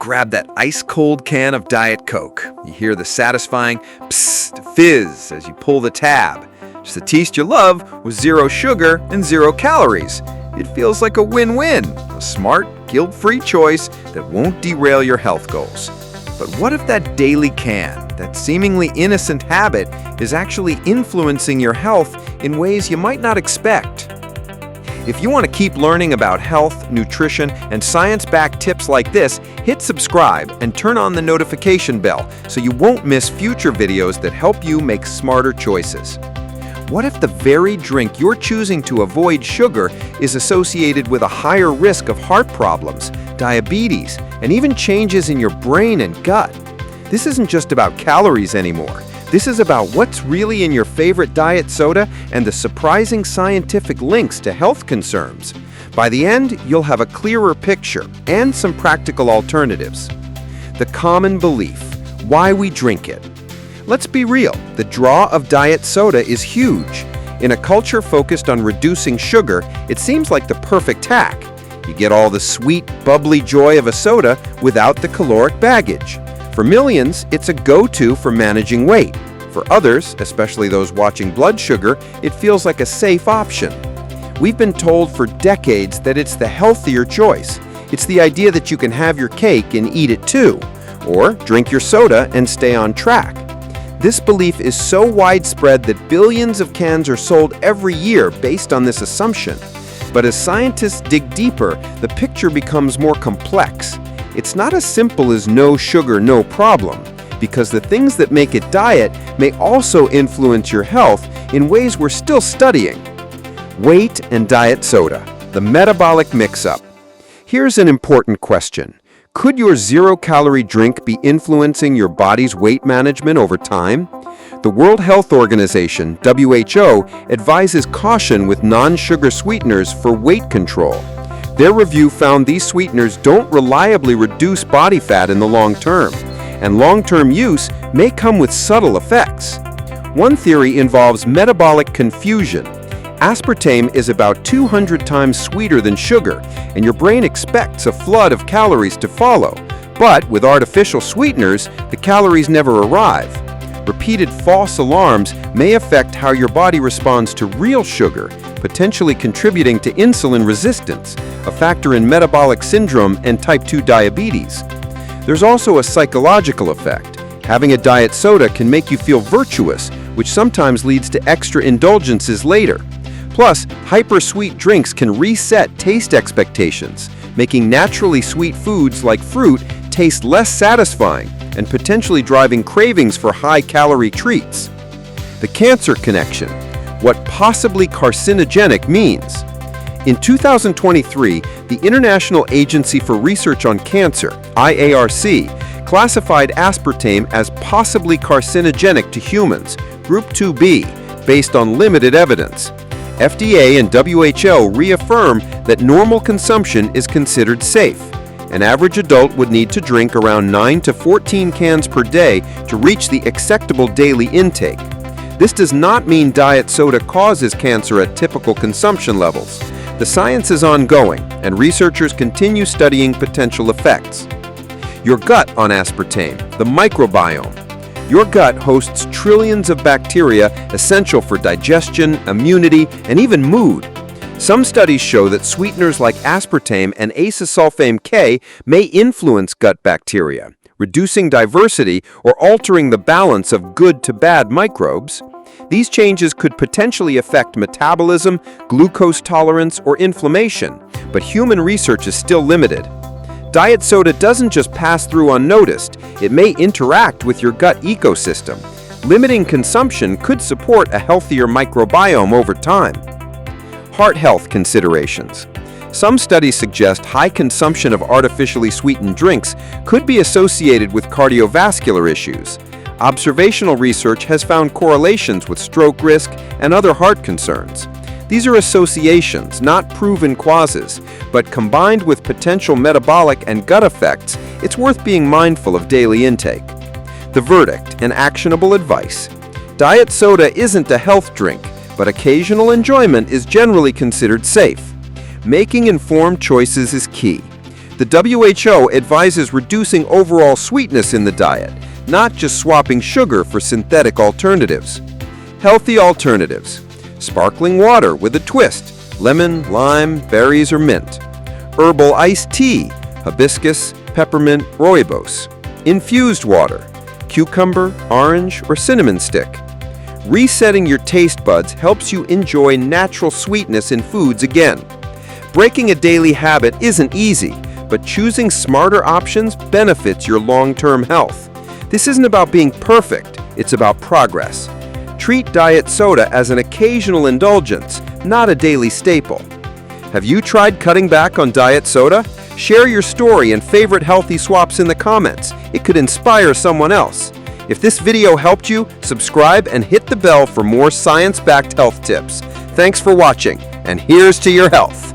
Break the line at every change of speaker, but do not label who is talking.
grab that ice-cold can of Diet Coke. You hear the satisfying psst fizz as you pull the tab. Just the taste you love with zero sugar and 0 calories. It feels like a win-win, a smart, guilt-free choice that won't derail your health goals. But what if that daily can, that seemingly innocent habit, is actually influencing your health in ways you might not expect? If you want to keep learning about health, nutrition, and science-backed tips like this, hit subscribe and turn on the notification bell so you won't miss future videos that help you make smarter choices. What if the very drink you're choosing to avoid sugar is associated with a higher risk of heart problems, diabetes, and even changes in your brain and gut? This isn't just about calories anymore. This is about what's really in your favorite diet soda and the surprising scientific links to health concerns. By the end, you'll have a clearer picture and some practical alternatives. The common belief, why we drink it. Let's be real, the draw of diet soda is huge. In a culture focused on reducing sugar, it seems like the perfect tack. You get all the sweet, bubbly joy of a soda without the caloric baggage. For millions, it's a go-to for managing weight. For others, especially those watching blood sugar, it feels like a safe option. We've been told for decades that it's the healthier choice. It's the idea that you can have your cake and eat it too, or drink your soda and stay on track. This belief is so widespread that billions of cans are sold every year based on this assumption. But as scientists dig deeper, the picture becomes more complex. It's not as simple as no sugar, no problem, because the things that make it diet may also influence your health in ways we're still studying. Weight and diet soda, the metabolic mix-up. Here's an important question. Could your zero-calorie drink be influencing your body's weight management over time? The World Health Organization, WHO, advises caution with non-sugar sweeteners for weight control. Their review found these sweeteners don't reliably reduce body fat in the long term, and long-term use may come with subtle effects. One theory involves metabolic confusion. Aspartame is about 200 times sweeter than sugar, and your brain expects a flood of calories to follow. But with artificial sweeteners, the calories never arrive. Repeated false alarms may affect how your body responds to real sugar, potentially contributing to insulin resistance, a factor in metabolic syndrome and type 2 diabetes. There's also a psychological effect. Having a diet soda can make you feel virtuous, which sometimes leads to extra indulgences later. Plus, hyper-sweet drinks can reset taste expectations, making naturally sweet foods like fruit taste less satisfying and potentially driving cravings for high-calorie treats. The cancer connection, what possibly carcinogenic means. In 2023, the International Agency for Research on Cancer, IARC, classified aspartame as possibly carcinogenic to humans, Group 2B, based on limited evidence. FDA and WHO reaffirm that normal consumption is considered safe. An average adult would need to drink around 9 to 14 cans per day to reach the acceptable daily intake. This does not mean diet soda causes cancer at typical consumption levels. The science is ongoing, and researchers continue studying potential effects. Your gut on aspartame, the microbiome. Your gut hosts trillions of bacteria essential for digestion, immunity, and even mood. Some studies show that sweeteners like aspartame and acesulfame K may influence gut bacteria, reducing diversity or altering the balance of good to bad microbes. These changes could potentially affect metabolism, glucose tolerance, or inflammation, but human research is still limited. Diet soda doesn't just pass through unnoticed, it may interact with your gut ecosystem. Limiting consumption could support a healthier microbiome over time. Heart health considerations. Some studies suggest high consumption of artificially sweetened drinks could be associated with cardiovascular issues. Observational research has found correlations with stroke risk and other heart concerns. These are associations, not proven causes, but combined with potential metabolic and gut effects, it's worth being mindful of daily intake. The verdict and actionable advice. Diet soda isn't a health drink, but occasional enjoyment is generally considered safe. Making informed choices is key. The WHO advises reducing overall sweetness in the diet, not just swapping sugar for synthetic alternatives. Healthy alternatives: sparkling water with a twist, lemon, lime, berries, or mint. Herbal iced tea, hibiscus, peppermint, rooibos. Infused water, cucumber, orange, or cinnamon stick. Resetting your taste buds helps you enjoy natural sweetness in foods again. Breaking a daily habit isn't easy, but choosing smarter options benefits your long-term health. This isn't about being perfect, it's about progress. Treat diet soda as an occasional indulgence, not a daily staple. Have you tried cutting back on diet soda? Share your story and favorite healthy swaps in the comments. It could inspire someone else. If this video helped you, subscribe and hit the bell for more science-backed health tips. Thanks for watching, and here's to your health.